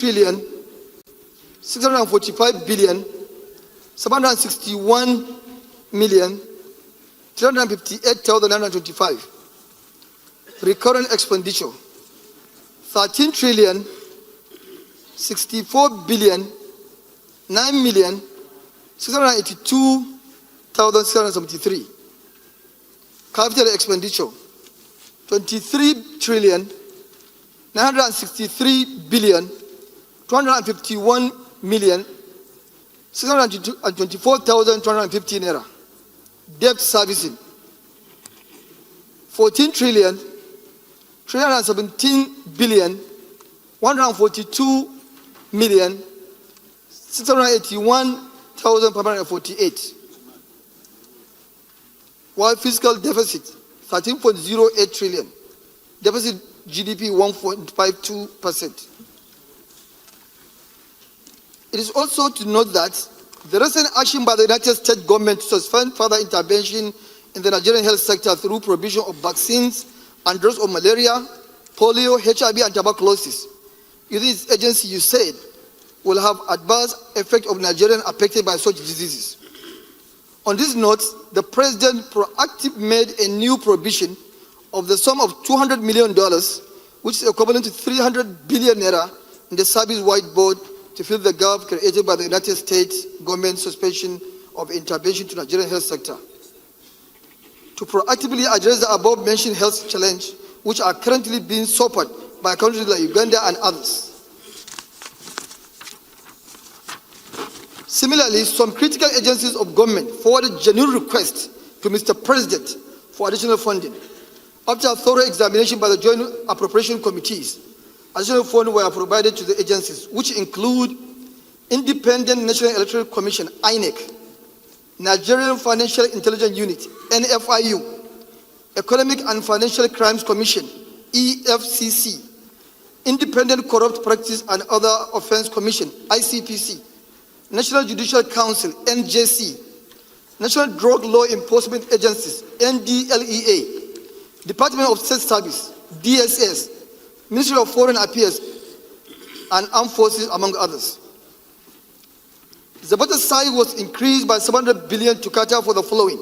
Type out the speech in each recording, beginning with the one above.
trillion 645 billion 761 million 358,925. Recurrent expenditure 13 trillion 64 billion 9 million 682,673. Capital expenditure 23 trillion 963 billion 251 million 624,250 naira. Debt servicing 14 trillion 317 billion 142 million 681,548. While fiscal deficit 13.08 trillion, deficit GDP 1.52%. It is also to note that the recent action by the United States government to suspend further intervention in the Nigerian health sector through provision of vaccines and drugs of malaria, polio, HIV, and tuberculosis, this agency, you said, will have adverse effect of Nigerians affected by such diseases. On this note, the President proactively made a new provision of the sum of $200 million, which is equivalent to 300 billion naira, in the service-wide board to fill the gap created by the United States government's suspension of intervention to the Nigerian health sector. To proactively address the above-mentioned health challenge, which are currently being suffered by countries like Uganda and others. Similarly, some critical agencies of government forwarded genuine requests to Mr. President for additional funding. After a thorough examination by the Joint Appropriation Committees, additional funds were provided to the agencies, which include Independent National Electoral Commission, INEC, Nigerian Financial Intelligence Unit, NFIU, Economic and Financial Crimes Commission, EFCC, Independent Corrupt Practice and Other Offense Commission, ICPC, National Judicial Council, NJC, National Drug Law Enforcement Agencies, NDLEA, Department of State Service, DSS, Ministry of Foreign Affairs, and Armed Forces, among others. The budget size was increased by 700 billion to cater for the following: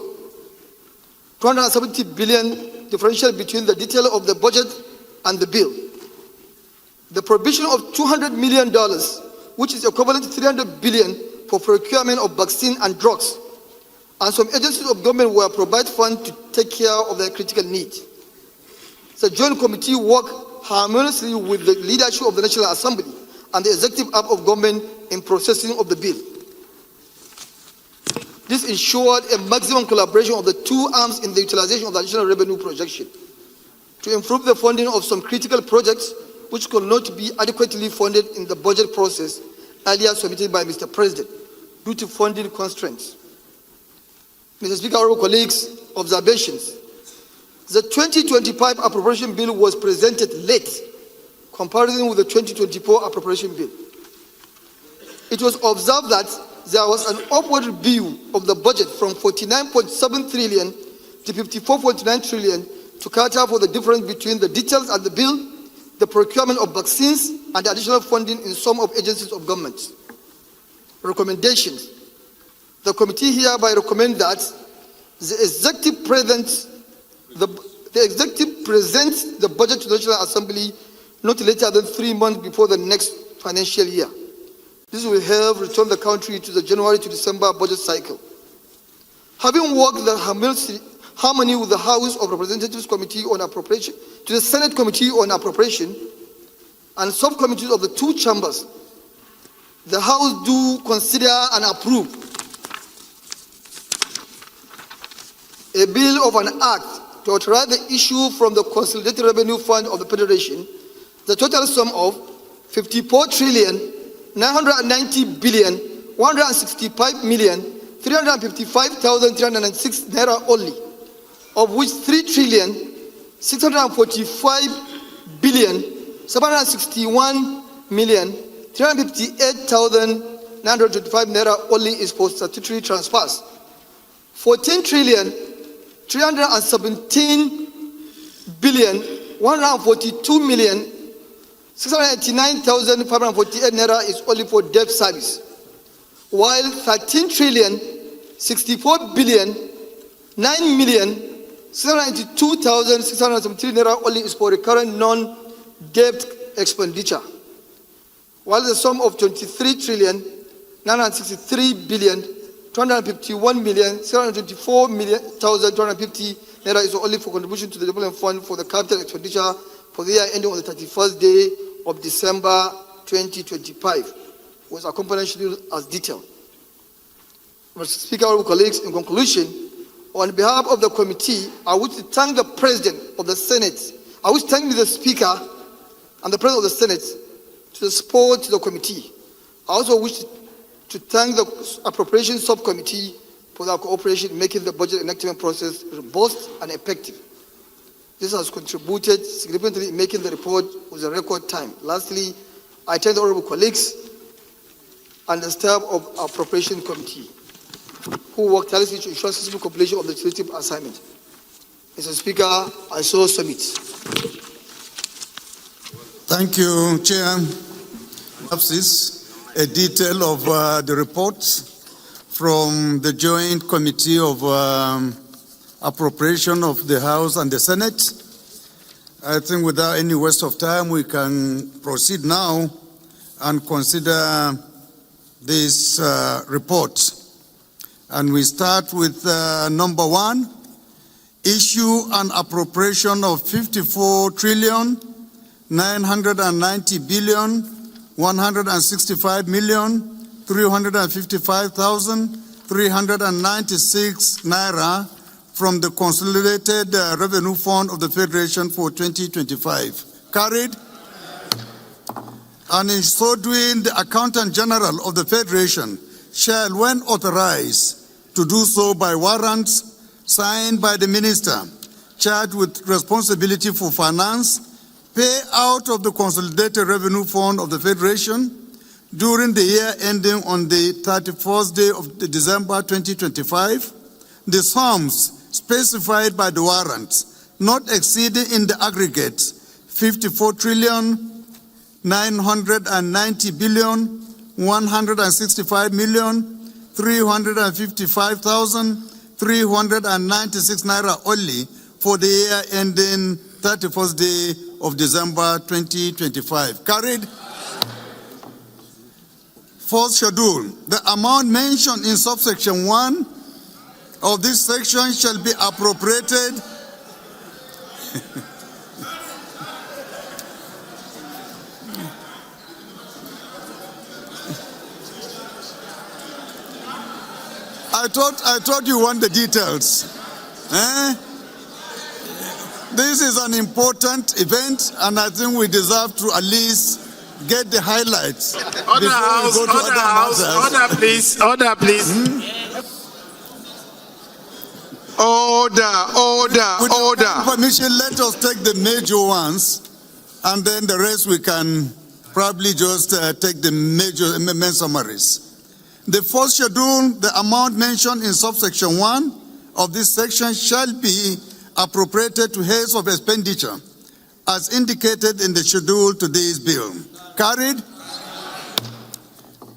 270 billion differential between the detail of the budget and the bill. The provision of $200 million, which is equivalent to 300 billion for procurement of vaccine and drugs. And some agencies of government will provide funds to take care of their critical needs. The Joint Committee worked harmoniously with the leadership of the National Assembly and the executive arm of government in processing of the bill. This ensured a maximum collaboration of the two arms in the utilization of the additional revenue projection to improve the funding of some critical projects which could not be adequately funded in the budget process earlier submitted by Mr. President due to funding constraints. Mr. Speaker, honorable colleagues, observations. The 2025 appropriation bill was presented late, comparison with the 2024 appropriation bill. It was observed that there was an upward review of the budget from 49.7 trillion to 54.9 trillion to cater for the difference between the details of the bill, the procurement of vaccines, and the additional funding in some of agencies of government. Recommendations. The committee hereby recommends that the executive presents the budget to the National Assembly not later than 3 months before the next financial year. This will help return the country to the January to December budget cycle. Having worked the harmony with the House of Representatives Committee on Appropriation, to the Senate Committee on Appropriation, and subcommittees of the two chambers, the House do consider and approve a bill of an act to authorize the issue from the Consolidated Revenue Fund of the Federation the total sum of 54 trillion 990 billion 165 million 355,306 naira only, of which 3 trillion 645 billion 761 million 358,925 naira only is for statutory transfers. 14 trillion 317 billion 142 million 689,548 naira is only for debt service, while 13 trillion 64 billion 9 million 692,673 naira only is for recurrent non-debt expenditure, while the sum of 23 trillion 963 billion 251 million 624,250 naira is only for contribution to the development fund for the capital expenditure for the year ending on the 31st day of December 2025, with accompanying schedule as detailed. Mr. Speaker, honorable colleagues, in conclusion, on behalf of the committee, I wish to thank the President of the Senate. I wish to thank the Speaker and the President of the Senate to the support to the committee. I also wish to thank the Appropriations Subcommittee for their cooperation in making the budget enactment process robust and effective. This has contributed significantly in making the report with a record time. Lastly, I thank the honorable colleagues and the staff of our Appropriation Committee who worked tirelessly to ensure successful completion of the legislative assignment. Mr. Speaker, I so submit. Thank you, Chair. A detail of the reports from the Joint Committee of Appropriation of the House and the Senate. I think without any waste of time, we can proceed now and consider this report. And we start with number 1, issue an appropriation of 54 trillion 990 billion 165 million 355,396 naira from the Consolidated Revenue Fund of the Federation for 2025. Carried. And in so doing, the Accountant General of the Federation shall, when authorized to do so by warrants signed by the Minister charged with responsibility for finance, pay out of the Consolidated Revenue Fund of the Federation during the year ending on the 31st day of December 2025, the sums specified by the warrants not exceeding in the aggregate 54 trillion 990 billion 165 million 355,396 naira only for the year ending 31st day of December 2025. Carried. Fourth schedule, the amount mentioned in subsection 1 of this section shall be appropriated I thought you want the details. This is an important event, and I think we deserve to at least get the highlights. Order, please. Order, please. Order. Permission, let us take the major ones, and then the rest we can probably just take the main summaries. The first schedule, the amount mentioned in subsection 1 of this section shall be appropriated to heads of expenditure as indicated in the schedule to this bill. Carried.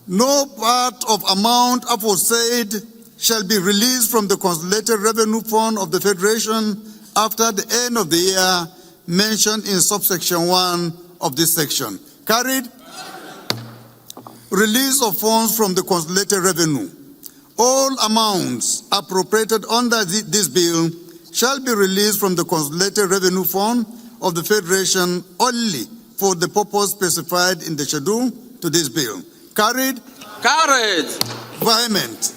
No part of amount aforesaid shall be released from the Consolidated Revenue Fund of the Federation after the end of the year mentioned in subsection 1 of this section. Carried. Release of funds from the Consolidated Revenue. All amounts appropriated under this bill shall be released from the Consolidated Revenue Fund of the Federation only for the purpose specified in the schedule to this bill. Carried? Carried. Vehement.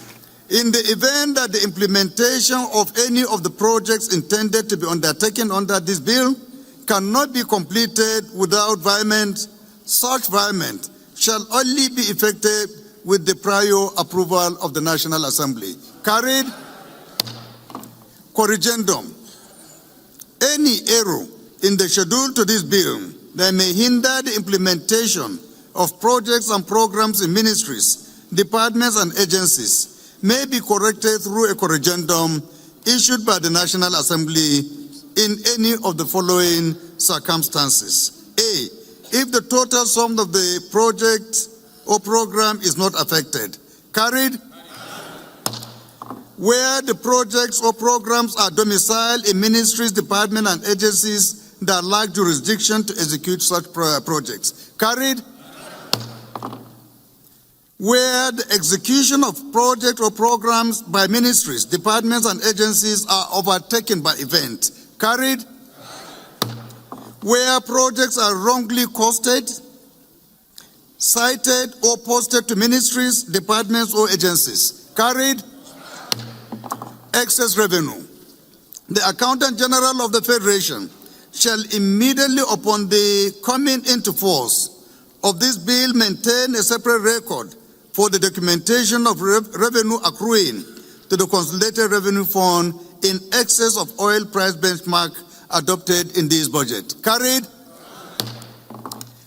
In the event that the implementation of any of the projects intended to be undertaken under this bill cannot be completed without vehement, such vehement shall only be effected with the prior approval of the National Assembly. Carried. Corrigendum. Any error in the schedule to this bill that may hinder the implementation of projects and programs in ministries, departments, and agencies may be corrected through a corrigendum issued by the National Assembly in any of the following circumstances. A. if the total sum of the project or program is not affected. Carried? Where the projects or programs are domiciled in ministries, departments, and agencies that lack jurisdiction to execute such projects. Carried? Where the execution of projects or programs by ministries, departments, and agencies are overtaken by events. Carried? Where projects are wrongly costed, cited, or posted to ministries, departments, or agencies. Carried? Excess revenue. The Accountant General of the Federation shall immediately upon the coming into force of this bill maintain a separate record for the documentation of revenue accruing to the Consolidated Revenue Fund in excess of oil price benchmark adopted in this budget. Carried?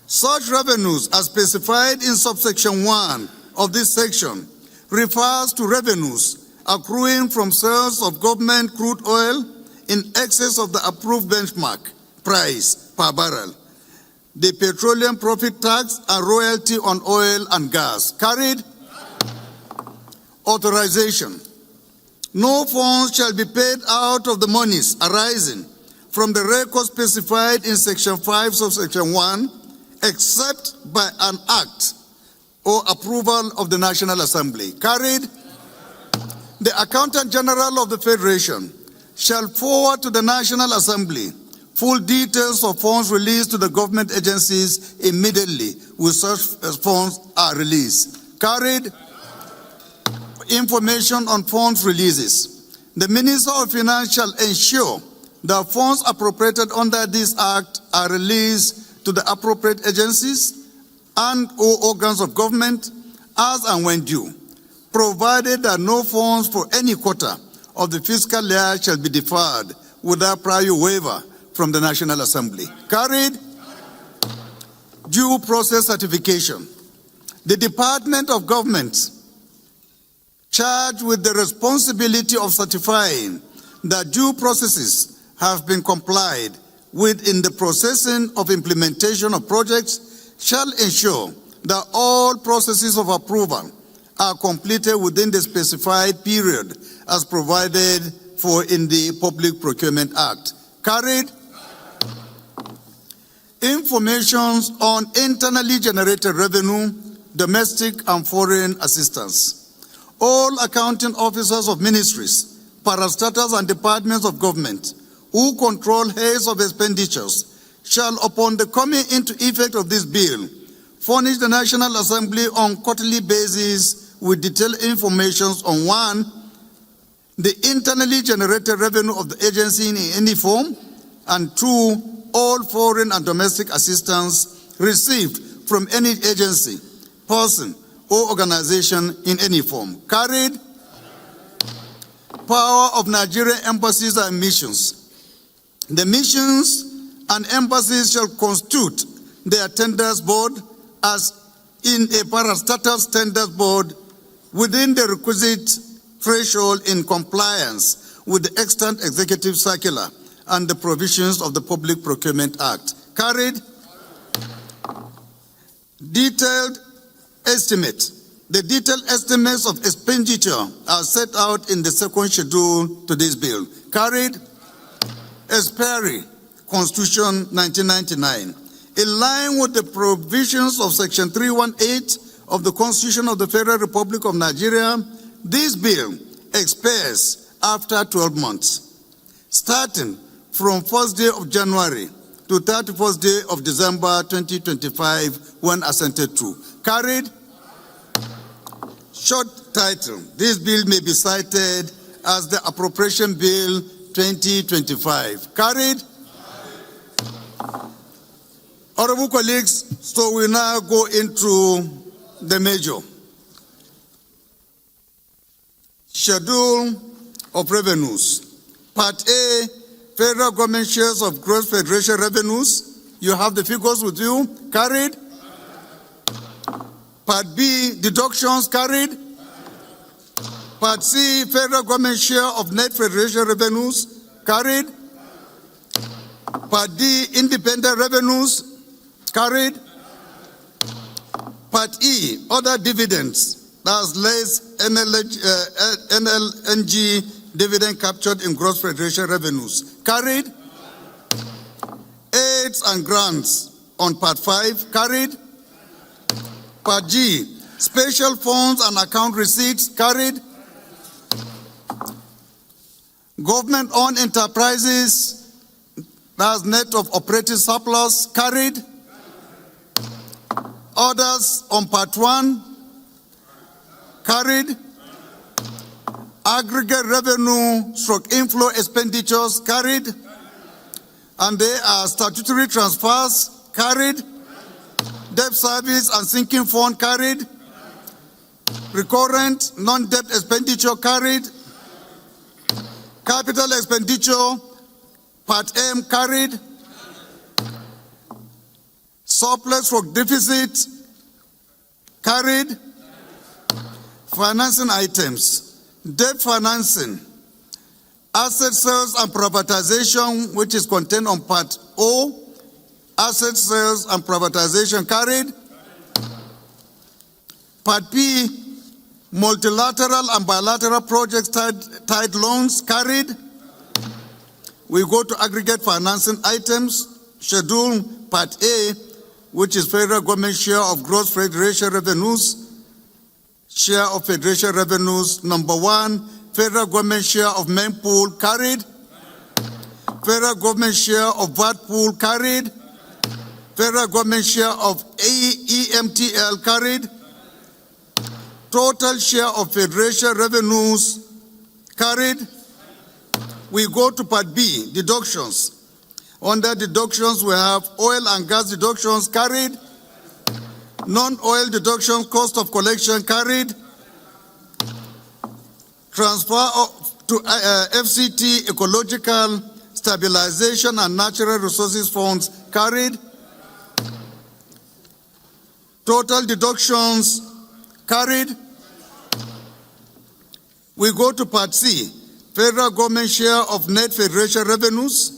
Such revenues as specified in subsection 1 of this section refers to revenues accruing from sales of government crude oil in excess of the approved benchmark price per barrel, the petroleum profit tax and royalty on oil and gas. Carried? Authorization. No funds shall be paid out of the monies arising from the record specified in section 5 subsection 1 except by an act or approval of the National Assembly. Carried? The Accountant General of the Federation shall forward to the National Assembly full details of funds released to the government agencies immediately with such funds are released. Carried? Information on funds releases. The Minister of Finance shall ensure that funds appropriated under this Act are released to the appropriate agencies and or organs of government as and when due, provided that no funds for any quarter of the fiscal year shall be deferred without prior waiver from the National Assembly. Carried? Due process certification. The Department of Government charged with the responsibility of certifying that due processes have been complied with in the processing of implementation of projects shall ensure that all processes of approval are completed within the specified period as provided for in the Public Procurement Act. Carried? Information on internally generated revenue, domestic and foreign assistance. All accounting officers of ministries, parastatals and departments of government who control heads of expenditures shall, upon the coming into effect of this bill, furnish the National Assembly on quarterly basis with detailed information on 1, the internally generated revenue of the agency in any form, and 2, all foreign and domestic assistance received from any agency, person, or organization in any form. Carried? Power of Nigerian embassies and missions. The missions and embassies shall constitute their tenders board as in a parastatal tenders board within the requisite threshold in compliance with the extant executive circular and the provisions of the Public Procurement Act. Carried? Detailed estimate. The detailed estimates of expenditure are set out in the second schedule to this bill. Carried? Expiry, Constitution 1999. In line with the provisions of Section 318 of the Constitution of the Federal Republic of Nigeria, this bill expires after 12 months, starting from 1st day of January to 31st day of December 2025 when assented to. Carried? Short title. This bill may be cited as the Appropriation Bill 2025. Carried? Honorable colleagues, so we now go into the major. Schedule of revenues. Part A, federal government shares of gross federation revenues. You have the figures with you. Carried? Part B, deductions. Carried? Part C, federal government share of net federation revenues. Carried? Part D, independent revenues. carried. Part E, other dividends, that's less NLNG dividend captured in gross federation revenues, carried. Aids and grants on Part 5, carried. Part G, special funds and account receipts, carried. Government-owned enterprises, that's net of operating surplus, carried. Others on Part 1, carried. Aggregate revenue / inflow expenditures, carried. And they are statutory transfers, carried. Debt service and sinking fund, carried. Recurrent non-debt expenditure, carried. Capital expenditure, Part M, carried. Surplus / deficit, carried. Financing items, debt financing, asset sales and privatization, which is contained on Part O, asset sales and privatization, carried. Part P, multilateral and bilateral projects tied loans, carried. We go to aggregate financing items, schedule Part A, which is federal government share of gross federation revenues. Share of federation revenues, number 1, federal government share of main pool, carried. Federal government share of VAT pool, carried. Federal government share of EMTL, carried. Total share of federation revenues, carried. We go to Part B, deductions. Under deductions, we have oil and gas deductions, carried. Non-oil deductions, cost of collection, carried. Transfer to FCT, ecological stabilization and natural resources funds, carried. Total deductions, carried. We go to Part C, federal government share of net federation revenues.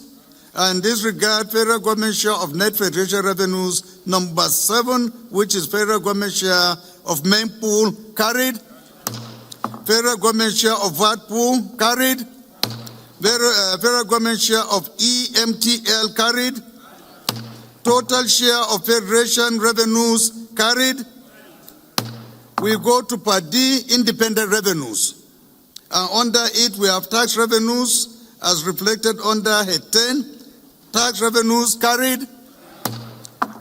And in this regard, federal government share of net federation revenues, number 7, which is federal government share of main pool, carried. Federal government share of VAT pool, carried. Federal government share of EMTL, carried. Total share of federation revenues, carried. We go to Part D, independent revenues. Under it, we have tax revenues as reflected under Head 10. Tax revenues, carried.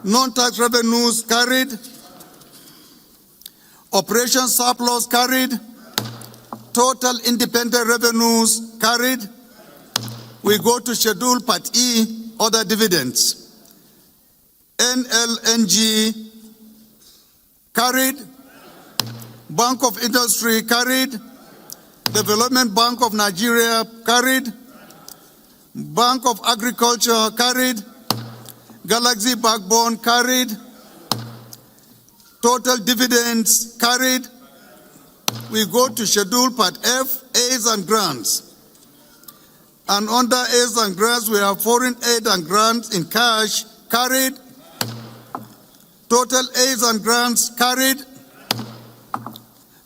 Non-tax revenues, carried. Operation surplus, carried. Total independent revenues, carried. We go to Schedule Part E, other dividends. NLNG, carried. Bank of Industry, carried. Development Bank of Nigeria, carried. Bank of Agriculture, carried. Galaxy Backbone, carried. Total dividends, carried. We go to Schedule Part F, aids and grants. And under aids and grants, we have foreign aid and grants in cash, carried. Total aids and grants, carried.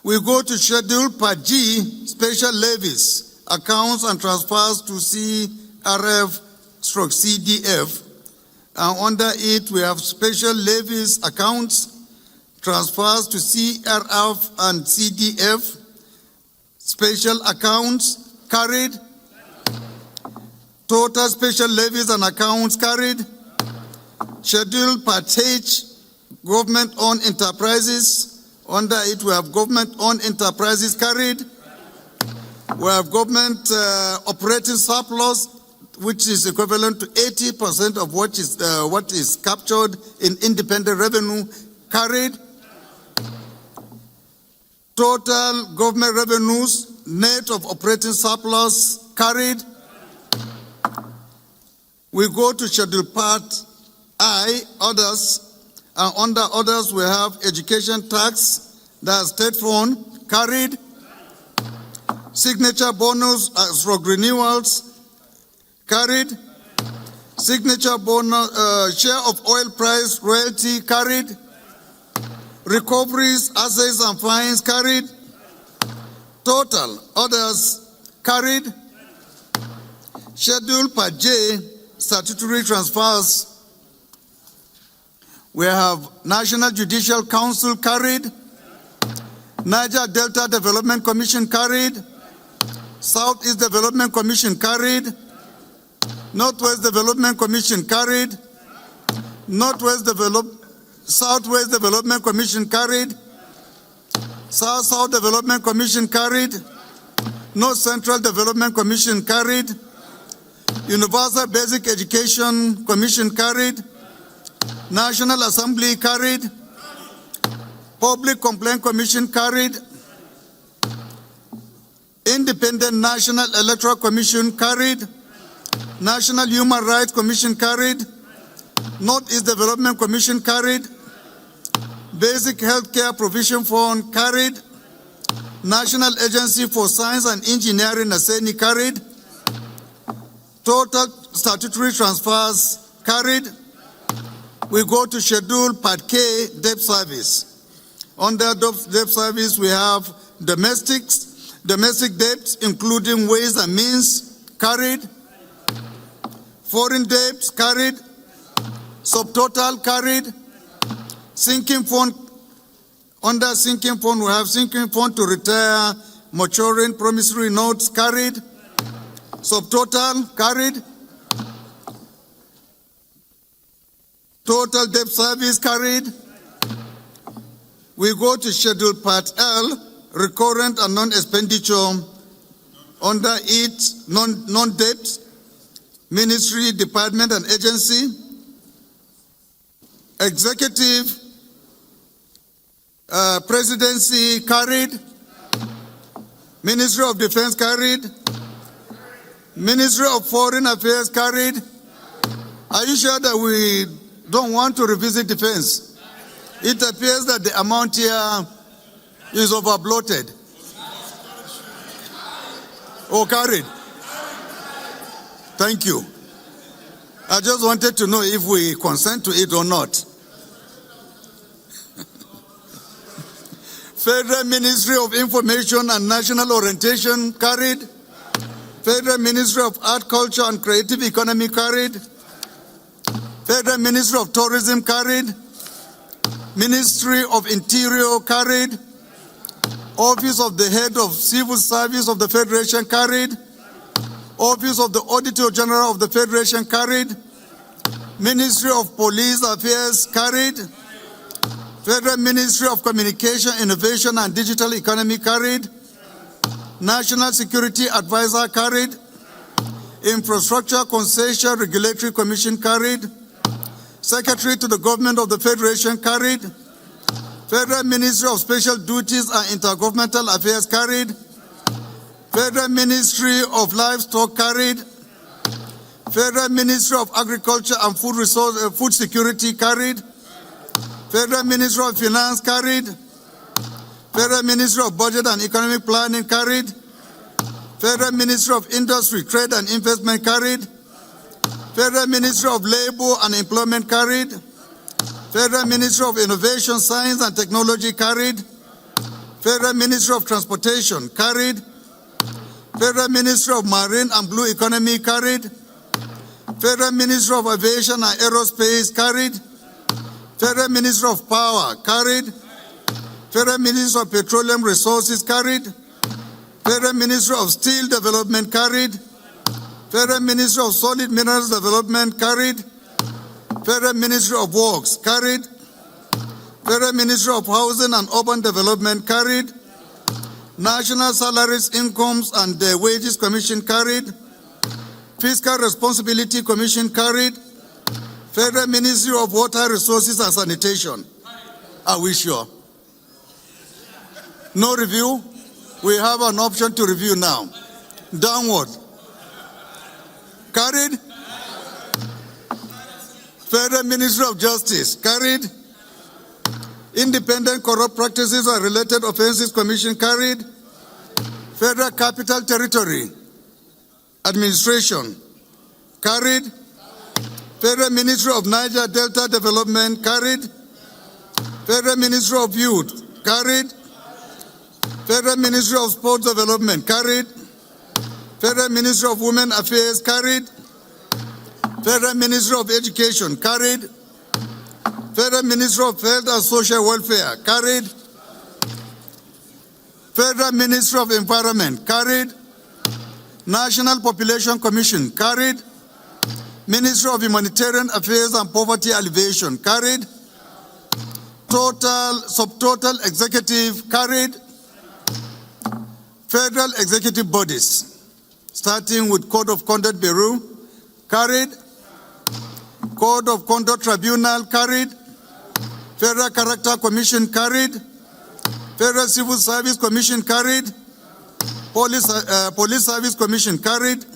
We go to Schedule Part G, special levies, accounts and transfers to CRF/CDF. And under it, we have special levies, accounts, transfers to CRF and CDF, special accounts, carried. Total special levies and accounts, carried. Schedule Part H, government-owned enterprises. Under it, we have government-owned enterprises, carried. We have government operating surplus, which is equivalent to 80% of what is captured in independent revenue, carried. Total government revenues, net of operating surplus, carried. We go to Schedule Part I, others. And under others, we have education tax, that's state fund, carried. Signature bonus as for renewals, carried. Signature bonus, share of oil price royalty carried. Recoveries, assets and fines carried. Total others carried. Schedule Part J, statutory transfers. We have National Judicial Council carried. Niger Delta Development Commission carried. Southeast Development Commission carried. Northwest Development Commission carried. Southwest Development Commission carried. South Development Commission carried. North Central Development Commission carried. Universal Basic Education Commission carried. National Assembly carried. Public Complaint Commission carried. Independent National Electoral Commission carried. National Human Rights Commission carried. Northeast Development Commission carried. Basic Healthcare Provision Fund carried. National Agency for Science and Engineering, NASENI, carried. Total statutory transfers carried. We go to Schedule Part K, Debt Service. Under debt service, we have domestic debts, including ways and means, carried. Foreign debts, carried. Subtotal, carried. Sinking fund, under sinking fund, we have sinking fund to retire maturing promissory notes, carried. Subtotal, carried. Total debt service, carried. We go to Schedule Part L, recurrent and non-expenditure. Under it, non-debt, ministry, department, and agency. Executive, presidency, carried. Ministry of Defense, carried. Ministry of Foreign Affairs, carried. Are you sure that we don't want to revisit defense? It appears that the amount here is over-bloated. Oh, carried. Thank you. I just wanted to know if we consent to it or not. Federal Ministry of Information and National Orientation, carried. Federal Ministry of Art, Culture and Creative Economy, carried. Federal Ministry of Tourism, carried. Ministry of Interior, carried. Office of the Head of Civil Service of the Federation, carried. Office of the Auditor General of the Federation, carried. Ministry of Police Affairs, carried. Federal Ministry of Communication, Innovation and Digital Economy, carried. National Security Advisor, carried. Infrastructure Concession Regulatory Commission, carried. Secretary to the Government of the Federation, carried. Federal Ministry of Special Duties and Intergovernmental Affairs, carried. Federal Ministry of Livestock, carried. Federal Ministry of Agriculture and Food Security, carried. Federal Ministry of Finance, carried. Federal Ministry of Budget and Economic Planning, carried. Federal Ministry of Industry, Trade and Investment, carried. Federal Ministry of Labor and Employment, carried. Federal Ministry of Innovation, Science and Technology, carried. Federal Ministry of Transportation, carried. Federal Ministry of Marine and Blue Economy, carried. Federal Ministry of Aviation and Aerospace, carried. Federal Ministry of Power, carried. Federal Ministry of Petroleum Resources, carried. Federal Ministry of Steel Development, carried. Federal Ministry of Solid Minerals Development, carried. Federal Ministry of Works, carried. Federal Ministry of Housing and Urban Development, carried. National Salaries, Incomes and Wages Commission, carried. Fiscal Responsibility Commission, carried. Federal Ministry of Water Resources and Sanitation. Are we sure? No review? We have an option to review now. Downward. Carried? Federal Ministry of Justice, carried. Independent Corrupt Practices and Related Offenses Commission, carried. Federal Capital Territory Administration, carried. Federal Ministry of Niger Delta Development, carried. Federal Ministry of Youth, carried. Federal Ministry of Sports Development, carried. Federal Ministry of Women Affairs, carried. Federal Ministry of Education, carried. Federal Ministry of Health and Social Welfare, carried. Federal Ministry of Environment, carried. National Population Commission, carried. Ministry of Humanitarian Affairs and Poverty Alleviation, carried. Subtotal Executive, carried. Federal Executive Bodies, starting with Code of Conduct Bureau, carried. Code of Conduct Tribunal, carried. Federal Character Commission, carried. Federal Civil Service Commission, carried. Police Service Commission, carried.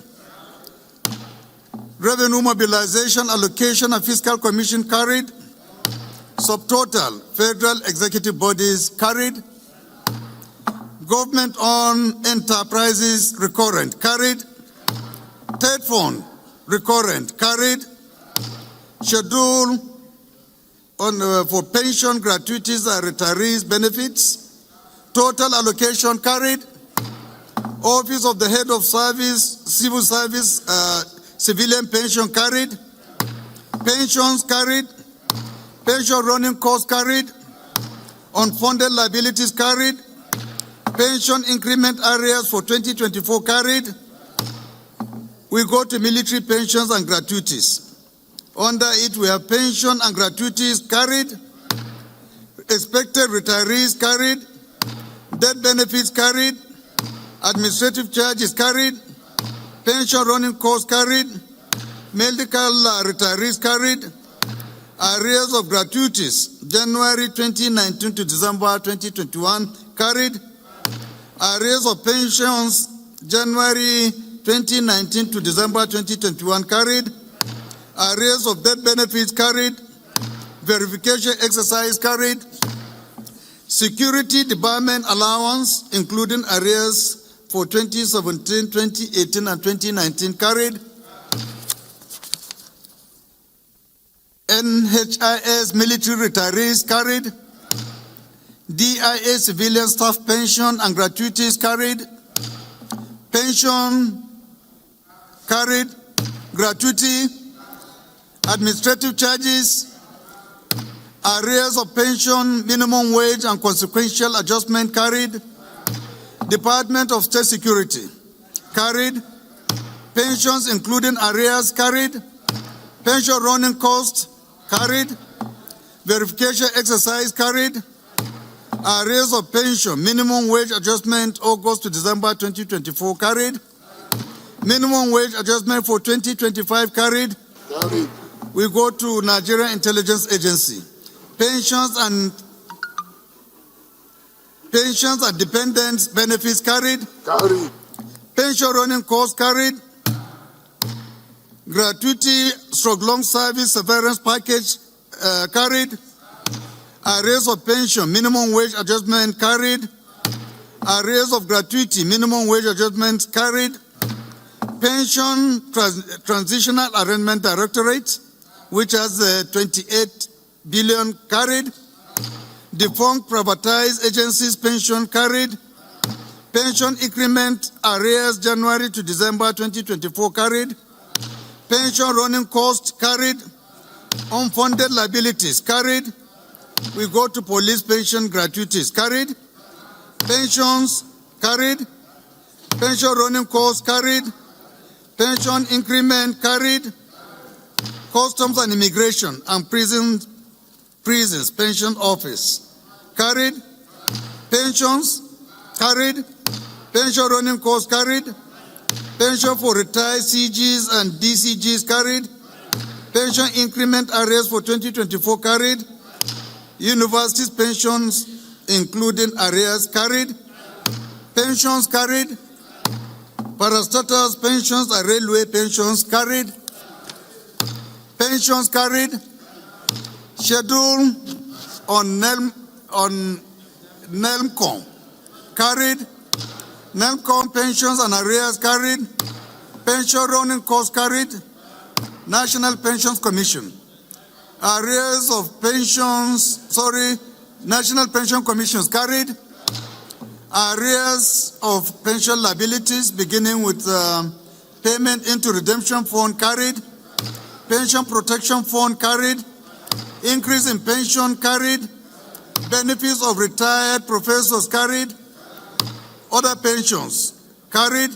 Revenue Mobilization, Allocation and Fiscal Commission, carried. Subtotal Federal Executive Bodies, carried. Government-owned enterprises, recurrent, carried. Third Fund, recurrent, carried. Schedule for pension, gratuities, and retirees benefits, total allocation, carried. Office of the Head of Service, Civil Service, civilian pension, carried. Pensions, carried. Pension running costs, carried. Unfunded liabilities, carried. Pension increment areas for 2024, carried. We go to military pensions and gratuities. Under it, we have pension and gratuities, carried. Expected retirees, carried. Death benefits, carried. Administrative charges, carried. Pension running costs, carried. Medical retirees, carried. Arrears of gratuities, January 2019 to December 2021, carried. Arrears of pensions, January 2019 to December 2021, carried. Arrears of death benefits, carried. Verification exercise, carried. Security Department allowance, including arrears for 2017, 2018, and 2019, carried. NHIS military retirees, carried. DIA civilian staff pension and gratuities, carried. Pension, carried. Gratuity, administrative charges, arrears of pension, minimum wage, and consequential adjustment, carried. Department of State Security, carried. Pensions including arrears, carried. Pension running costs, carried. Verification exercise, carried. Arrears of pension, minimum wage adjustment, August to December 2024, carried. Minimum wage adjustment for 2025, carried. Carried. We go to Nigeria Intelligence Agency. Pensions and dependents benefits, carried. Carried. Pension running costs, carried. Gratuity / long service severance package, carried. Arrears of pension, minimum wage adjustment, carried. Arrears of gratuity, minimum wage adjustment, carried. Pension Transitional Arrangement Directorate, which has 28 billion, carried. Defunct privatized agencies pension, carried. Pension increment arrears January to December 2024, carried. Pension running costs, carried. Unfunded liabilities, carried. We go to police pension gratuities, carried. Pensions, carried. Pension running costs, carried. Pension increment, carried. Customs and Immigration and Prisons Pension Office, carried. Pensions, carried. Pension running costs, carried. Pension for retired CGs and DCGs, carried. Pension increment arrears for 2024, carried. Universities pensions, including arrears, carried. Pensions, carried. Parastatals pensions and railway pensions, carried. Pensions, carried. Schedule on NELMCOM, carried. NELMCOM pensions and arrears, carried. Pension running costs, carried. National Pensions Commission. Arrears of National Pension Commissions carried. Arrears of pension liabilities beginning with payment into redemption fund carried. Pension protection fund carried. Increase in pension carried. Benefits of retired professors carried. Other pensions carried.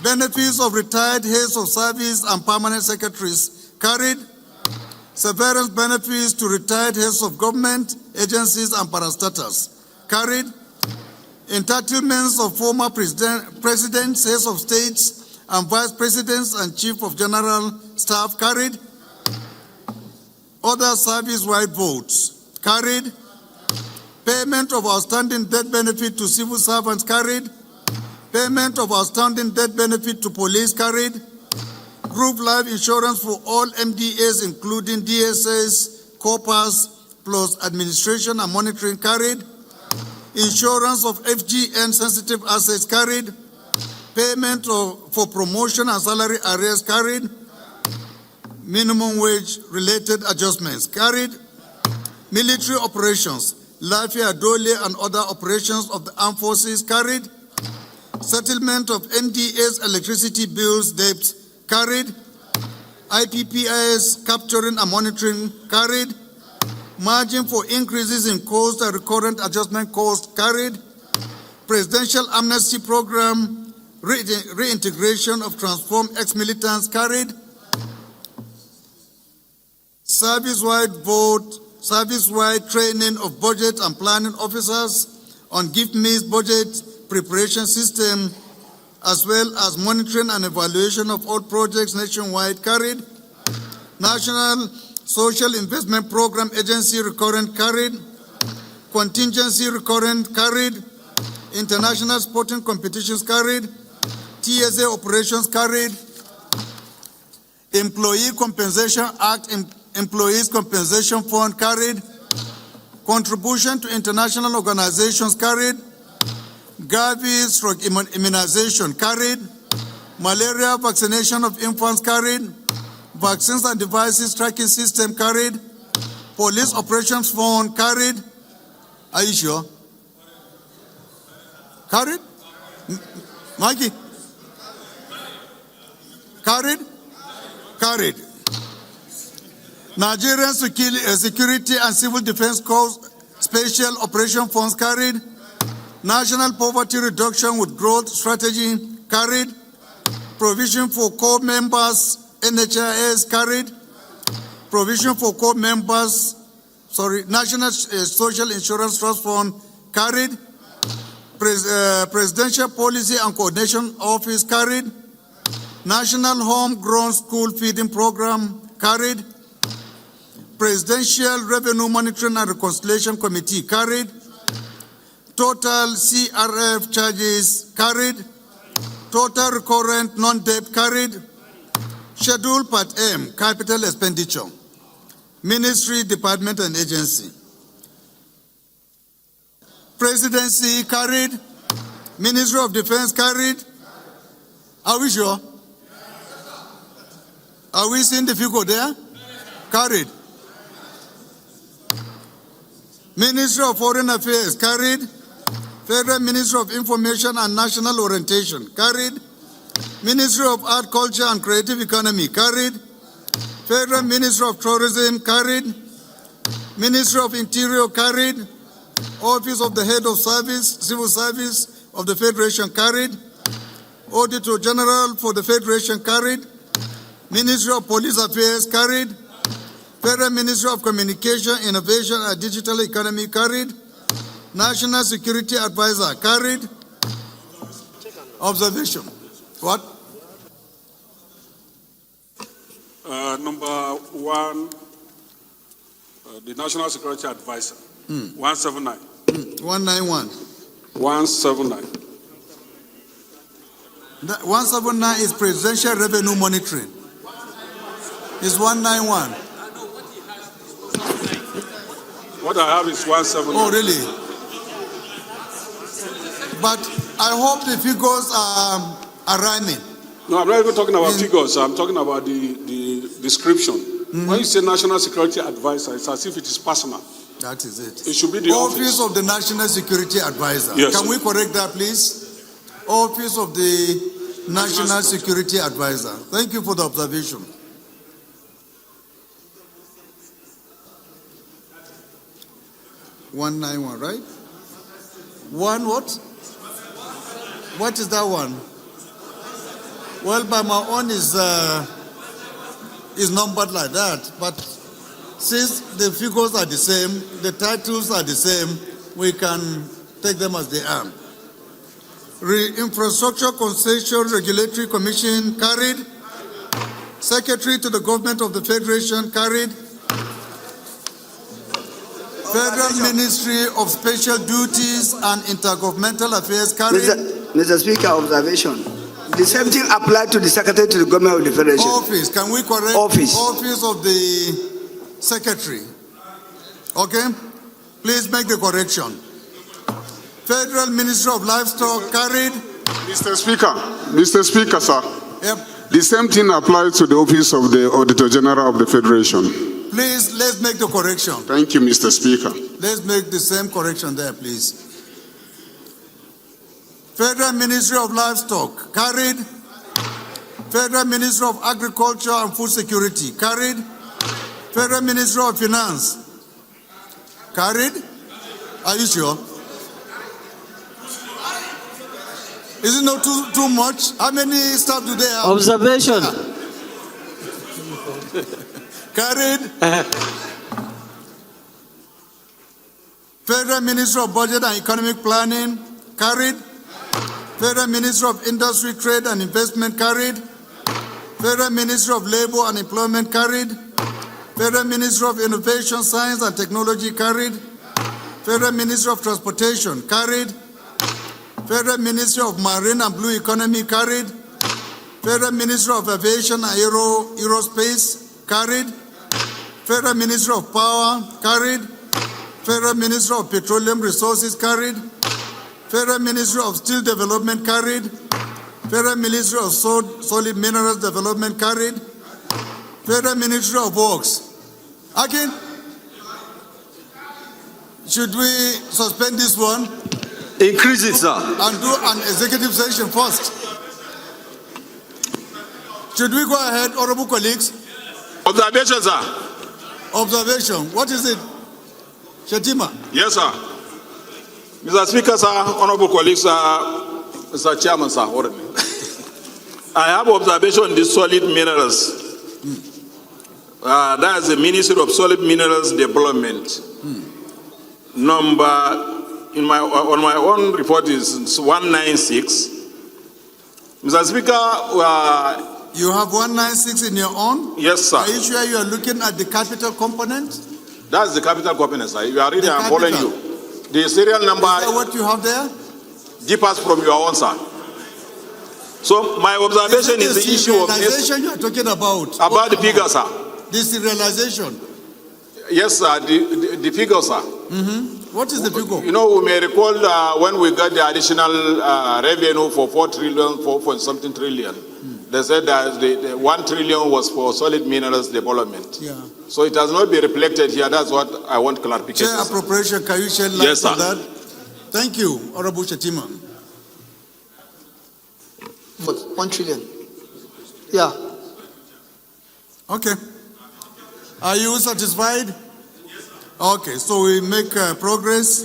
Benefits of retired heads of service and permanent secretaries carried. Severance benefits to retired heads of government, agencies, and parastatals carried. Entitlements of former presidents, heads of states, and vice presidents and chief of general staff carried. Other service-wide votes carried. Payment of outstanding death benefit to civil servants carried. Payment of outstanding death benefit to police carried. Group life insurance for all MDAs, including DSS, corpus, plus administration and monitoring carried. Insurance of FGN sensitive assets carried. Payment for promotion and salary arrears carried. Minimum wage related adjustments carried. Military operations, Lafia, Dole, and other operations of the armed forces carried. Settlement of MDA's electricity bills debt carried. IPPIS capturing and monitoring carried. Margin for increases in cost and recurrent adjustment cost carried. Presidential amnesty program reintegration of transformed ex-militants carried. Service-wide vote, service-wide training of budget and planning officers on GIFMI's budget preparation system, as well as monitoring and evaluation of all projects nationwide carried. National Social Investment Program Agency recurrent carried. Contingency recurrent carried. International sporting competitions carried. TSA operations carried. Employee Compensation Act, Employees Compensation Fund carried. Contribution to international organizations carried. Gavi immunization carried. Malaria vaccination of infants carried. Vaccines and devices tracking system carried. Police operations fund carried. Are you sure? Carried? Mikey? Carried? Carried. Nigerian Security and Civil Defense Corps Special Operation Funds carried. National Poverty Reduction with Growth Strategy carried. Provision for core members, NHIS carried. Provision for core members, National Social Insurance Trust Fund carried. Presidential Policy and Coordination Office carried. National Homegrown School Feeding Program carried. Presidential Revenue Monitoring and Reconciliation Committee carried. Total CRF charges carried. Total recurrent non-debt carried. Schedule Part M, capital expenditure. Ministry, department, and agency. Presidency carried. Ministry of Defense carried. Are we sure? Are we seeing the figure there? Carried. Ministry of Foreign Affairs carried. Federal Ministry of Information and National Orientation carried. Ministry of Art, Culture, and Creative Economy carried. Federal Ministry of Tourism carried. Ministry of Interior carried. Office of the Head of Service, Civil Service of the Federation carried. Auditor General for the Federation carried. Ministry of Police Affairs carried. Federal Ministry of Communication, Innovation, and Digital Economy carried. National Security Advisor carried. Observation. What? Number one, the National Security Advisor. 179. 191. 179. 179 is Presidential Revenue Monitoring. It's 191. What I have is 179. Oh, really? But I hope the figures are rhyming. No, I'm not even talking about figures. I'm talking about the description. When you say National Security Advisor, it's as if it is personal. That is it. It should be the Office of the National Security Advisor. Yes. Can we correct that, please? Office of the National Security Advisor. Thank you for the observation. (191), right? One what? What is that one? Well, by my own is numbered like that, but since the figures are the same, the titles are the same, we can take them as they are. Infrastructure Concession Regulatory Commission, carried. Secretary to the Government of the Federation, carried. Federal Ministry of Special Duties and Intergovernmental Affairs, carried. Mr. Speaker, observation. The same thing applied to the Secretary to the Government of the Federation. Office, can we correct? Office. Office of the Secretary. Okay? Please make the correction. Federal Ministry of Livestock, carried. Mr. Speaker, sir. Yep. The same thing applies to the Office of the Auditor General of the Federation. Please, let's make the correction. Thank you, Mr. Speaker. Let's make the same correction there, please. Federal Ministry of Livestock, carried. Federal Ministry of Agriculture and Food Security, carried. Federal Ministry of Finance, carried. Are you sure? Is it not too much? How many staff do they have? Observation. Carried. Federal Ministry of Budget and Economic Planning, carried. Federal Ministry of Industry, Trade and Investment, carried. Federal Ministry of Labor and Employment, carried. Federal Ministry of Innovation, Science and Technology, carried. Federal Ministry of Transportation, carried. Federal Ministry of Marine and Blue Economy, carried. Federal Ministry of Aviation and Aerospace, carried. Federal Ministry of Power, carried. Federal Ministry of Petroleum Resources, carried. Federal Ministry of Steel Development, carried. Federal Ministry of Solid Minerals Development, carried. Federal Ministry of Works. Again, should we suspend this one? Increase it, sir. And do an executive session first? Should we go ahead, honorable colleagues? Observation, sir. Observation. What is it? Shetima. Yes, sir. Mr. Speaker, sir, honorable colleagues, Mr. Chairman, sir, I have observation on the solid minerals. That is the Ministry of Solid Minerals Development. Number on my own report is 196. Mr. Speaker, you have 196 in your own? Yes, sir. Are you sure you are looking at the capital component? That's the capital component, sir. You are reading, I'm following you. The serial number. Is that what you have there? Differs from your own, sir. So my observation is the issue of this. You are talking about the figure, sir. The serialization. Yes, sir. The figure, sir. What is the figure? You know, we may recall when we got the additional revenue for 4 trillion, 4.something trillion. They said that the 1 trillion was for solid minerals development. Yeah. So it has not been reflected here. That's what I want clarification. Chair appropriation, can you shed light Yes, on sir. that? Thank you, Honorable Shetima. For 1 trillion. Yeah. Okay. Are you satisfied? Okay, so we make progress.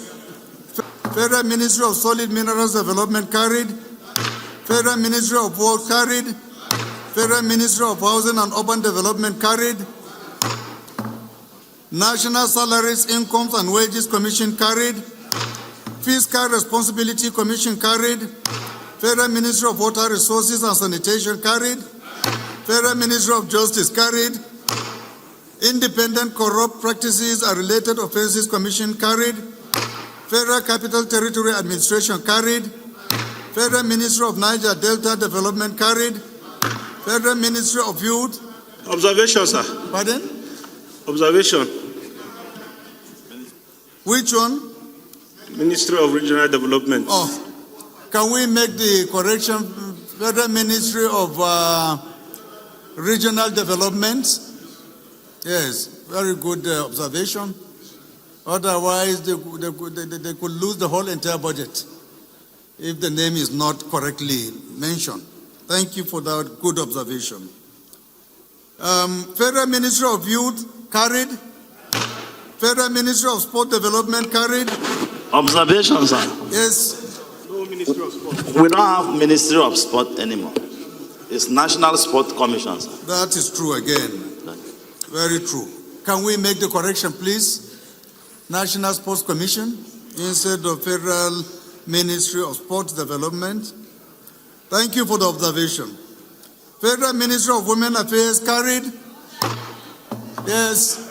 Federal Ministry of Solid Minerals Development, carried. Federal Ministry of Work, carried. Federal Ministry of Housing and Urban Development, carried. National Salaries, Incomes and Wages Commission, carried. Fiscal Responsibility Commission, carried. Federal Ministry of Water Resources and Sanitation, carried. Federal Ministry of Justice, carried. Independent Corrupt Practices and Related Offences Commission, carried. Federal Capital Territory Administration, carried. Federal Ministry of Niger Delta Development, carried. Federal Ministry of Youth. Observation, sir. Pardon? Observation. Which one? Ministry of Regional Development. Oh, can we make the correction? Federal Ministry of Regional Development. Yes, very good observation. Otherwise, they could lose the whole entire budget if the name is not correctly mentioned. Thank you for that good observation. Federal Ministry of Youth, carried. Federal Ministry of Sport Development, carried. Observation, sir. Yes. No Ministry of Sport. We don't have Ministry of Sport anymore. It's National Sport Commission, sir. That is true again. Very true. Can we make the correction, please? National Sports Commission instead of Federal Ministry of Sports Development. Thank you for the observation. Federal Ministry of Women Affairs, carried. Yes.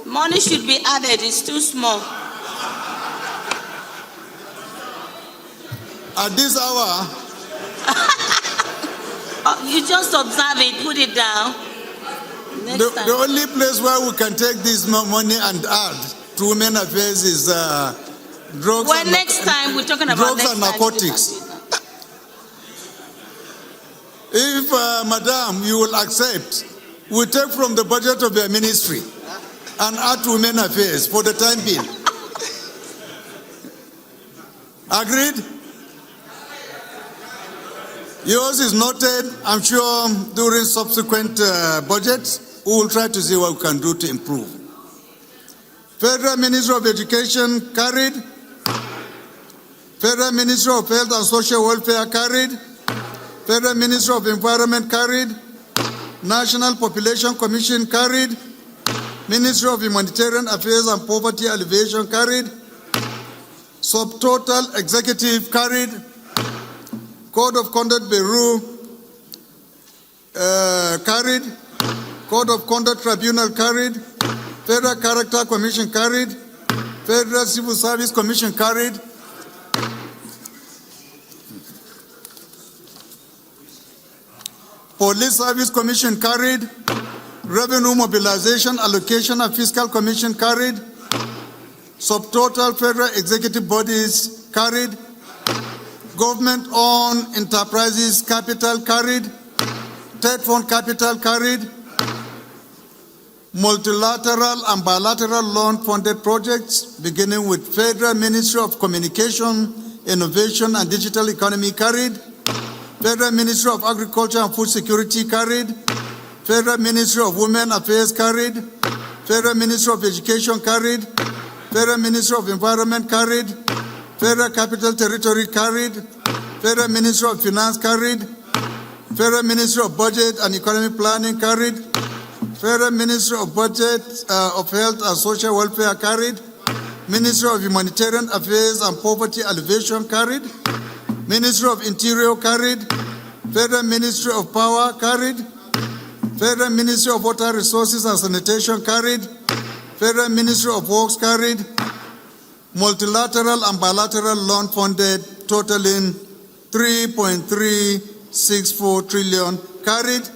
Money should be added, it's too small. At this hour, You just observe it, put it down. Next time. the only place where we can take this money and add to women affairs is drugs. Well, and next time we're talking about drugs next and time. narcotics. If, Madam, you will accept, we take from the budget of your ministry and add to women affairs for the time being. Agreed? Yours is noted. I'm sure during subsequent budgets, we will try to see what we can do to improve. Federal Ministry of Education, carried. Federal Ministry of Health and Social Welfare, carried. Federal Ministry of Environment, carried. National Population Commission, carried. Ministry of Humanitarian Affairs and Poverty Alleviation, carried. Subtotal Executive, carried. Code of Conduct Bureau, carried. Code of Conduct Tribunal, carried. Federal Character Commission, carried. Federal Civil Service Commission, carried. Police Service Commission, carried. Revenue Mobilization, Allocation and Fiscal Commission, carried. Subtotal Federal Executive Bodies, carried. Government-owned enterprises capital, carried. Third fund capital, carried. Multilateral and bilateral loan-funded projects, beginning with Federal Ministry of Communication, Innovation and Digital Economy, carried. Federal Ministry of Agriculture and Food Security, carried. Federal Ministry of Women Affairs, carried. Federal Ministry of Education, carried. Federal Ministry of Environment, carried. Federal Capital Territory, carried. Federal Ministry of Finance, carried. Federal Ministry of Budget and Economic Planning, carried. Federal Ministry of Budget of Health and Social Welfare, carried. Ministry of Humanitarian Affairs and Poverty Alleviation, carried. Ministry of Interior, carried. Federal Ministry of Power, carried. Federal Ministry of Water Resources and Sanitation, carried. Federal Ministry of Works, carried. Multilateral and bilateral loan funded, totaling 3.364 trillion, carried.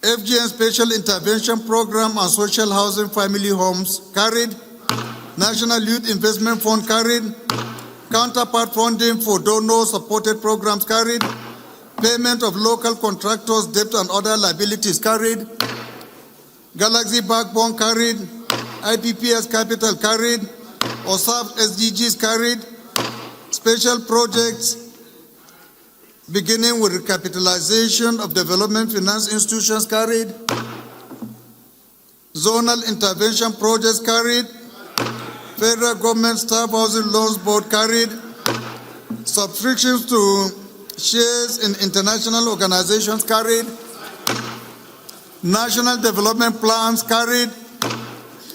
FGN Special Intervention Program and Social Housing Family Homes, carried. National Youth Investment Fund, carried. Counterpart funding for donor-supported programs, carried. Payment of local contractors' debt and other liabilities, carried. Galaxy Backbone, carried. IPPS Capital, carried. OSAP SDGs, carried. Special projects, beginning with recapitalization of development finance institutions, carried. Zonal intervention projects, carried. Federal Government Staff Housing Loans Board, carried. Subscriptions to shares in international organizations, carried. National development plans, carried.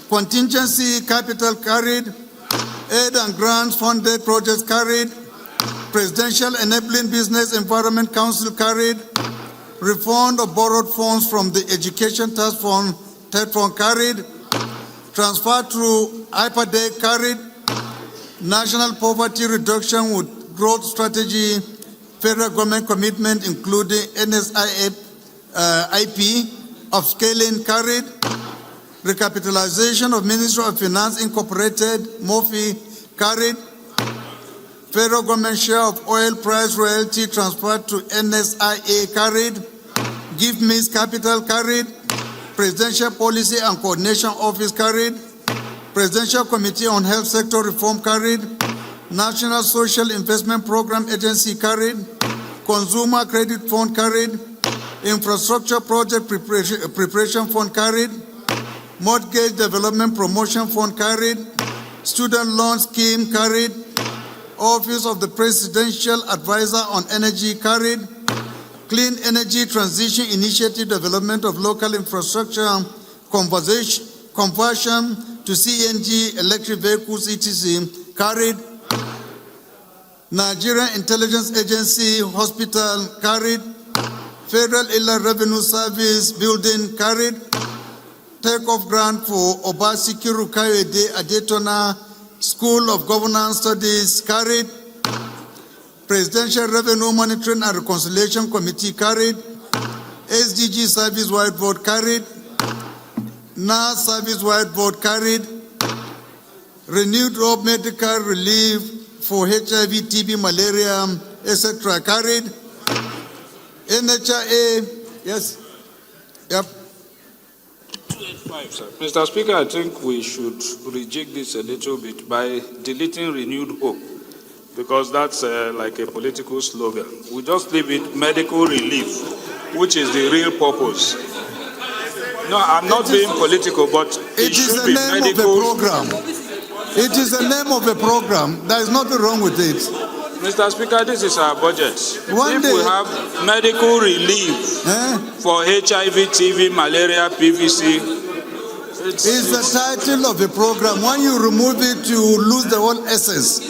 Contingency capital, carried. Aid and grants funded projects, carried. Presidential Enabling Business Environment Council, carried. Refund of borrowed funds from the Education Task Fund, Third Fund, carried. Transfer to Hyperdeck, carried. National poverty reduction with growth strategy, federal government commitment, including NSIP of scaling, carried. Recapitalization of Ministry of Finance Incorporated, MOFI, carried. Federal government share of oil price royalty transferred to NSIA carried. Give Means Capital carried. Presidential Policy and Coordination Office carried. Presidential Committee on Health Sector Reform carried. National Social Investment Program Agency carried. Consumer Credit Fund carried. Infrastructure Project Preparation Fund carried. Mortgage Development Promotion Fund carried. Student Loan Scheme carried. Office of the Presidential Advisor on Energy carried. Clean Energy Transition Initiative Development of Local Infrastructure Conversion to CNG Electric Vehicles etc. carried. Nigerian Intelligence Agency Hospital carried. Federal Inland Revenue Service Building carried. Take-off grant for Obaseki Rukayede Adetona School of Governance Studies carried. Presidential Revenue Monitoring and Reconciliation Committee carried. SDG Service-wide vote carried. NAS Service-wide vote carried. Renewed hope medical relief for HIV, TB, malaria, etc. carried. NHIA, yes, yep. 285, sir. Mr. Speaker, I think we should reject this a little bit by deleting renewed hope, because that's like a political slogan. We just leave it medical relief, which is the real purpose. No, I'm not being political, but it should be medical. It is the name of a program. There is nothing wrong with it. Mr. Speaker, this is our budget. If we have medical relief for HIV, TB, malaria, PVC, it's the title of the program. When you remove it, you lose the whole essence.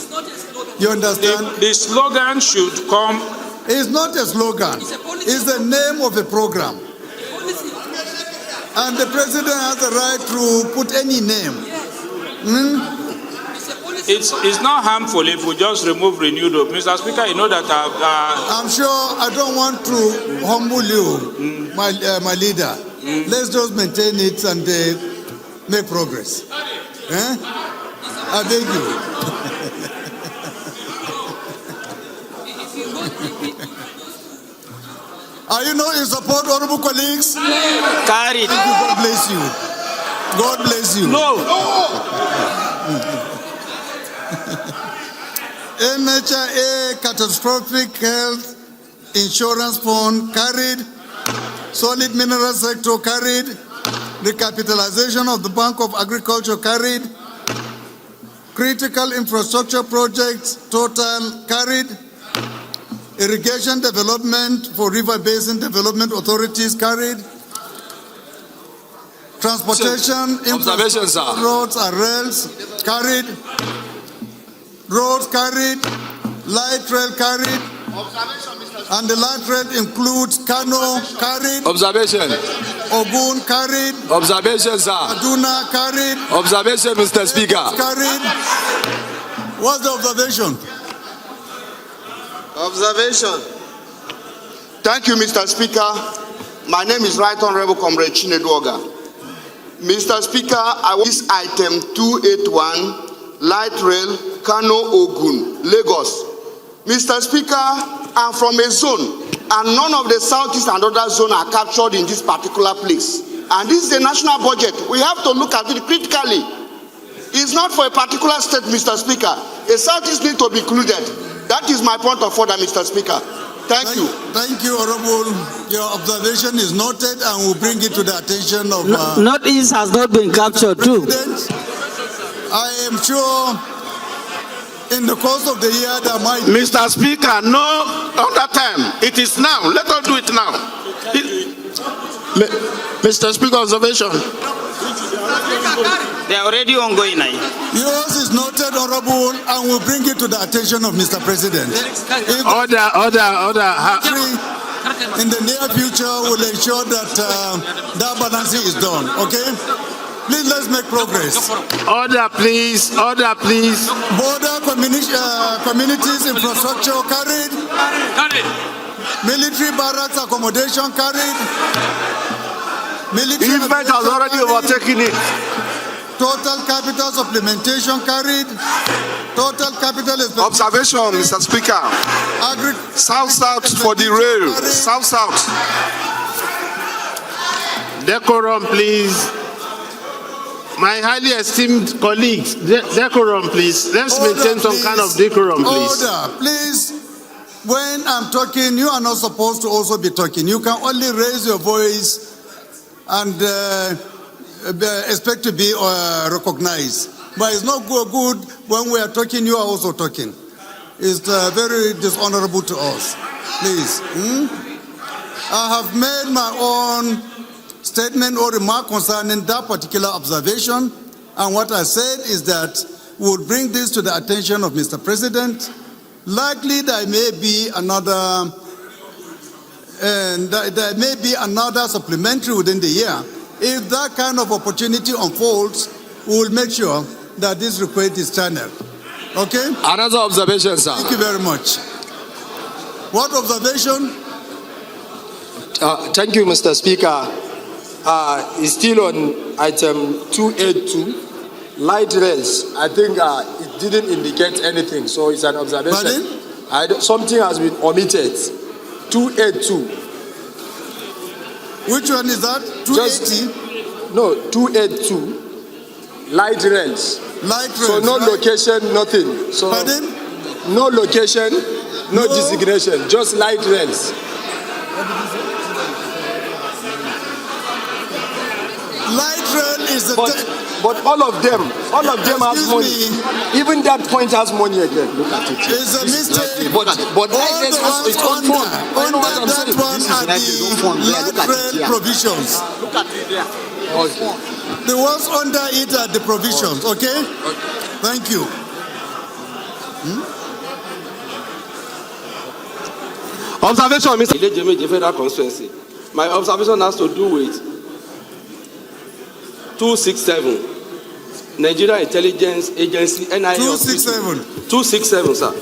You understand? The slogan should come. It's not a slogan. It's the name of the program. And the president has the right to put any name. It's not harmful if we just remove renewed hope. Mr. Speaker, you know that I'm sure I don't want to humble you, my leader. Let's just maintain it and make progress. I beg you. Are you not in support, honorable colleagues? Carried. God bless you. God bless you. No. NHIA Catastrophic Health Insurance Fund carried. Solid mineral sector carried. Recapitalization of the Bank of Agriculture carried. Critical infrastructure projects total carried. Irrigation development for river basin development authorities carried. Transportation, infrastructure, roads and rails carried. Roads carried. Light rail carried. And the light rail includes Kano carried. Observation. Ogun carried. Observation, sir. Kaduna carried. Observation, Mr. Speaker. Carried. What's the observation? Observation. Thank you, Mr. Speaker. My name is Right Honorable Comrade Chineduoga. Mr. Speaker, I want this item 281, light rail, Kano, Ogun, Lagos. Mr. Speaker, I'm from a zone, and none of the southeast and other zones are captured in this particular place. And this is a national budget. We have to look at it critically. It's not for a particular state, Mr. Speaker. A southeast need to be included. That is my point of order, Mr. Speaker. Thank you. Thank you, Honorable. Your observation is noted, and we'll bring it to the attention of... Northeast has not been captured too. I am sure in the course of the year there might... Mr. Speaker, no other time. It is now. Let us do it now. Mr. Speaker, observation. They are already ongoing now. Yours is noted, Honorable, and we'll bring it to the attention of Mr. President. Order. In the near future, we'll ensure that that balancing is done, okay? Please, let's make progress. Order, please. Border communities infrastructure carried. Military barracks accommodation carried. Military has already overtaken it. Total capital supplementation carried. Total capital Observation, Mr. Speaker. South for the rail. South. Decorum, please. My highly esteemed colleagues, decorum, please. Let's maintain some kind of decorum, please. Order, please. When I'm talking, you are not supposed to also be talking. You can only raise your voice and expect to be recognized. But it's not good when we are talking, you are also talking. It's very dishonorable to us. Please. I have made my own statement or remark concerning that particular observation. And what I said is that we would bring this to the attention of Mr. President. Likely there may be another supplementary within the year. If that kind of opportunity unfolds, we will make sure that this request is channeled. Okay? Another observation, sir. Thank you very much. What observation? Thank you, Mr. Speaker. It's still on item 282, light rails. I think it didn't indicate anything, so it's an observation. Something has been omitted. 282. Which one is that? 280? No, 282. Light rails. Light rails. So no location, nothing. So pardon? No location, no designation, just light rails. Light rail is a... But all of them has money. Even that point has money again. Look at it. It's a mistake. But light rails has its own fund. Under that one are the light rail provisions. Look at it there. Okay. The ones under it are the provisions, okay? Thank you. Observation, Mr. Federal Constituency. My observation has to do with 267, Nigeria Intelligence Agency, NIA. 267. 267, sir.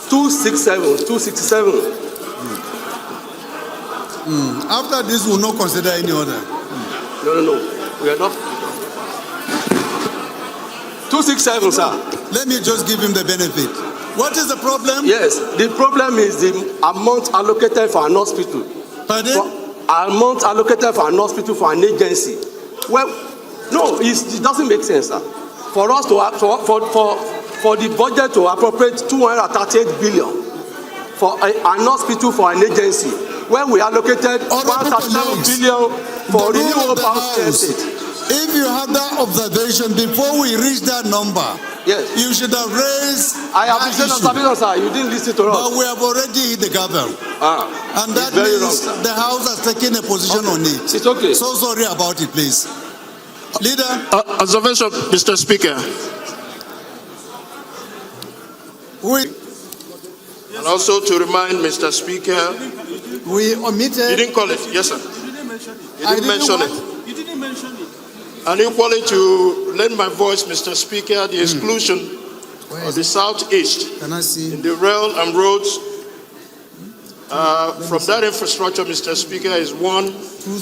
267. After this, we will not consider any other. No. We are not. 267, sir. Let me just give him the benefit. What is the problem? Yes, the problem is the amount allocated for an hospital. Pardon? Amount allocated for an hospital for an agency. Well, no, it doesn't make sense, sir. For us to for the budget to appropriate 238 billion for an hospital for an agency, when we allocated 137 billion for renewable power state. If you had that observation before we reach that number, yes, you should have raised. I have been saying observation, sir. You didn't listen to us. But we have already hit the gavel. And that very means wrong, the House has taken a position on it. It's okay. So sorry about it, please. Leader. Observation, Mr. Speaker. And also to remind Mr. Speaker. We omitted. You didn't call it, yes, sir. You didn't mention it. You didn't mention it. And equally to lend my voice, Mr. Speaker, the exclusion of the southeast Can I see? in the rail and roads from that infrastructure, Mr. Speaker, is one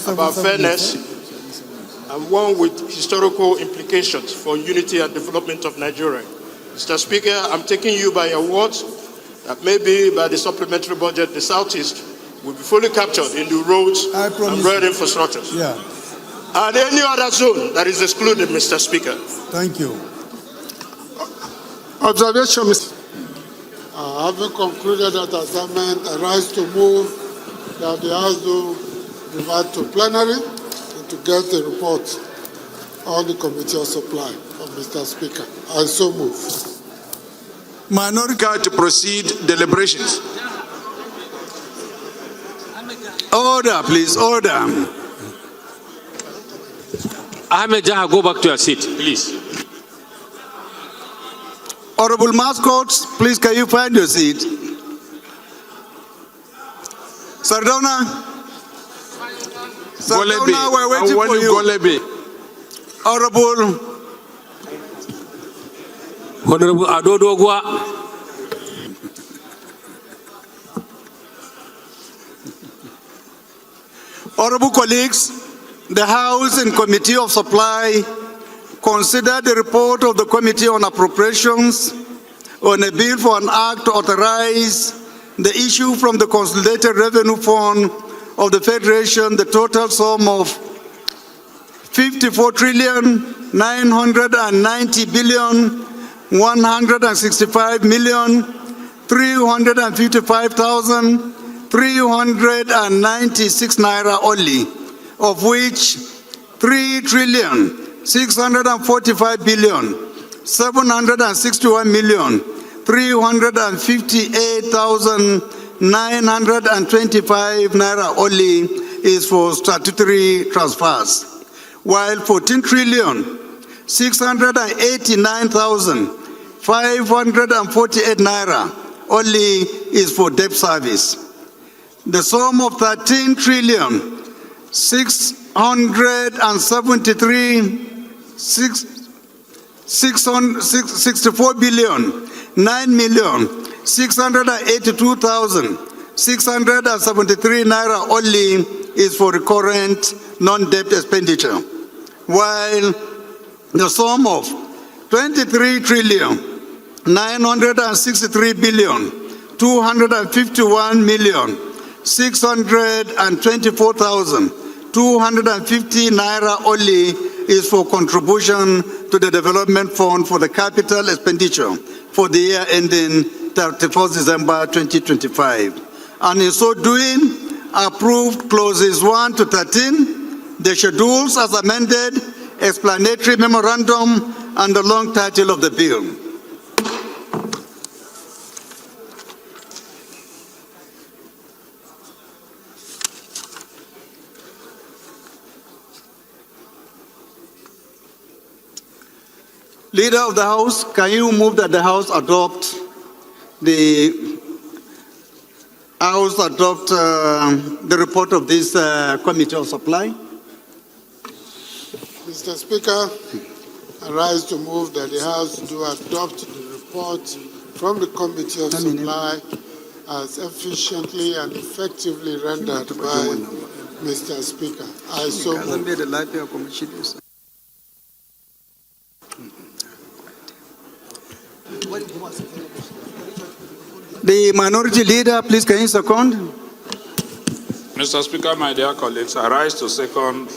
about fairness and one with historical implications for unity and development of Nigeria. Mr. Speaker, I'm taking you by your words that maybe by the supplementary budget, the southeast will be fully captured in the roads and rail infrastructures. Yeah. And any other zone that is excluded, Mr. Speaker. Thank you. Observation, Mr. Having concluded that assignment, I rise to move that the House do revert to plenary and to get a report on the Committee of Supply of Mr. Speaker. I so move. Minority to proceed deliberations. Order, please, order. Ahmed Jaha, go back to your seat, please. Honorable mascots, please can you find your seat? Sardona? Sardona, we're waiting for you. Honorable Adodogwa. Honorable colleagues, The House in Committee of Supply considered the report of the Committee on Appropriations on a bill for an act to authorize the issue from the Consolidated Revenue Fund of the Federation the total sum of 54,990,165,355,396 naira only, of which 3,645,761,358,925 naira only is for statutory transfers, while 14,689,548 naira only is for debt service. The sum of 13,684,9,682,673 naira only is for recurrent non-debt expenditure, while the sum of 23,963,251,624,250 naira only is for contribution to the Development Fund for the capital expenditure for the year ending 31st December 2025. And in so doing, approved clauses 1 to 13, the schedules as amended, explanatory memorandum, and the long title of the bill. Leader of the House, can you move that the House adopt the report of this Committee of Supply? Mr. Speaker, I rise to move that the House do adopt the report from the Committee of Supply as efficiently and effectively rendered by Mr. Speaker. I so move. The Minority Leader, please, can you second? Mr. Speaker, my dear colleagues, I rise to second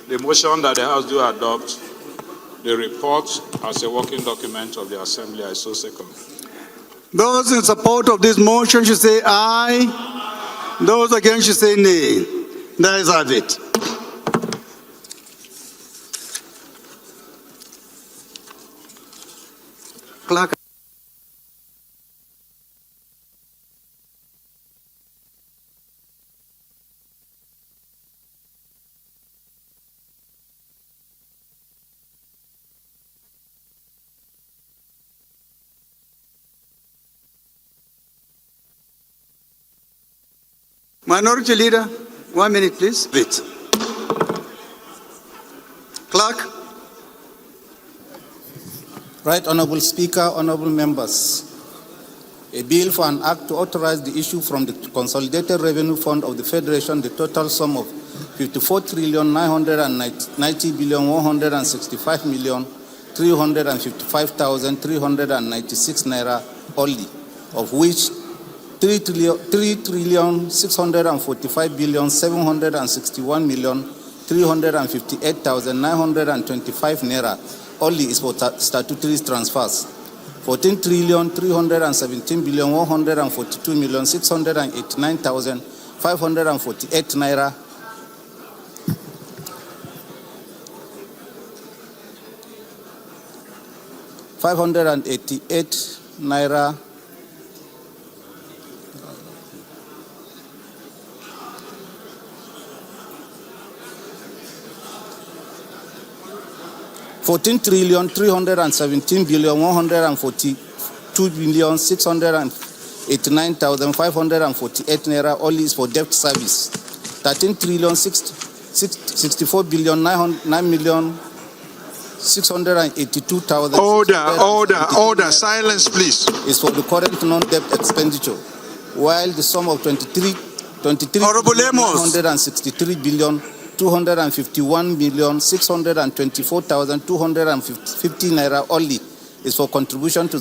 the motion that the House do adopt the report as a working document of the Assembly. I so second. Those in support of this motion should say aye. Those against should say nay. There is have it. Clerk. Minority Leader, 1 minute, please. Wait. Clerk. Right Honourable Speaker, honourable members, a bill for an act to authorize the issue from the Consolidated Revenue Fund of the Federation the total sum of 54,990,165,355,396 naira only, of which 3,645,761,358,925 naira only is for statutory transfers. 14,317,142,689,548 naira $588 naira 14,342,689,548 naira only is for debt service. 13,064,9,682,000. Order, silence please. Is for the current non-debt expenditure, while the sum of 23,963 billion 251,624,250 naira only is for contribution to